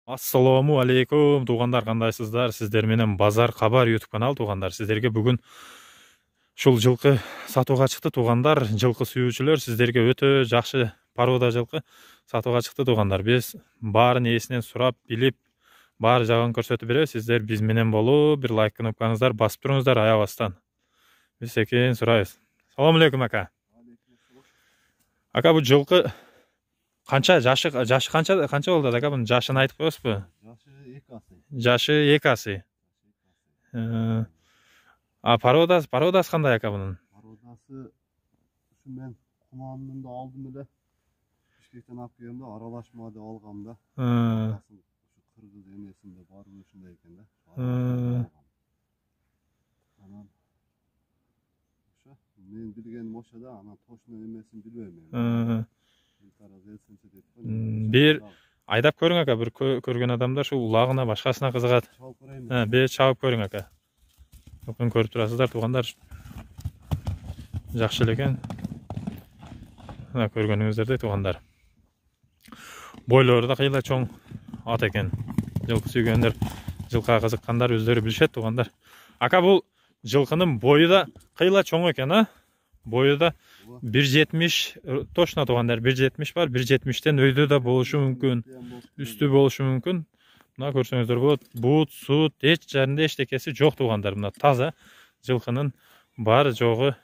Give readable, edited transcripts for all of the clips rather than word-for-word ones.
Ассаламу алейкум туғандар, қандайсыздар? Сіздер менен Базар Хабар YouTube канал туғандар. Сіздерге бүгін шул жылқы сатуға шықты туғандар. Жылқы сүйүүчүлөр, сіздерге өтө жакшы порода жылқы сатуға шықты туғандар. Біз барын ээсинен сурап, билип, бар жагын көрсөтүп беребиз. Сіздер биз менен болуп, бир лайк кнопкаңыздар басып туруңуздар аябастан. Биз экен сурайбыз. Салам алейкум ака. Ака, бул жылқы Қанша жашы қанша болды ака, бұның жашын айтып қойсызбы? Жашы 2 асы. Пародасы қандай ака бұның? Пародасы мен құнанымды алдым эле. Бишкектен алып келгенде аралашмады алгамда. Кыргыз эмесинде бар ушундай экен да. Анан мен билгеним ошо да, анан точно эмесин билбейм. Бир айдап көрүң ака, бир көргөн адамдар шу улагына башкасына кызыгат. Бе чабып көрүң ака. Мүмкүн көрүп турасыздар тугандар. Жакшы эле экен. Көргөнүңүздөрдөй тугандар. Бойлору да кыйла чоң ат экен. Жылкы сүйгөндөр, жылкыга кызыккандар өздөрү билишет тугандар. Ака, бул жылкынын бою да кыйла чоң экен, а? Boyu da 1.70 точно тугандар, 1.70 бар, 1.70'ten өйдө да болушу мүмкүн, үстү болушу мүмкүн. Мына көрсөңүздөр болот, бут, сут, эч жеринде эчтекеси жок тугандар. Мына таза жылкынын бар жогу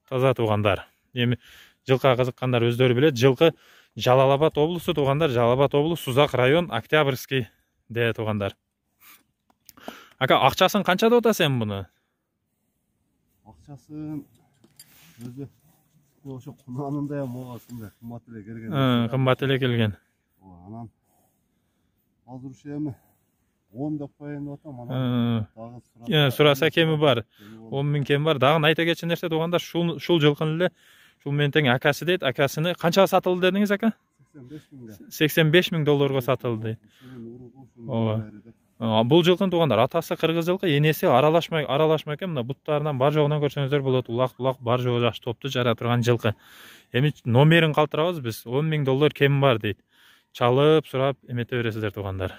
таза тугандар. Эми жылкыга кызыккандар өздөрү билет. Жылкы Жалал Абад облусу тугандар, Жалал Абад облусу, Сузак район, Октябрьский де тугандар. Ака, акчасын канча деп атасың буну? Акчасын өзі ошо кунанында мага кымбат эле келген. Кымбат эле келген. Анан азыр ушу эми 10 деп коеюн деп атам, анан дагы сураса кеми бар. 10 000 кем бар. Дагы айта кетчү нерсе тугандар, шул жылкын эле шул менен тең акасы дейт. Акасыны канчага сатылды дедиңиз ака? 85 000 долларга сатылды дейт. Бул жылкын тугандар атасы кыргыз жылкы, энеси аралашмай экен. Мына буттарынан бар жогунан көрсөңүздөр болот. Улак бар жогу жакшы топту жара турган жылкы. Эми номерин калтырабыз биз. 10 000 доллар кем бар дейт. Чалып, сурап эмете бересиздер тугандар.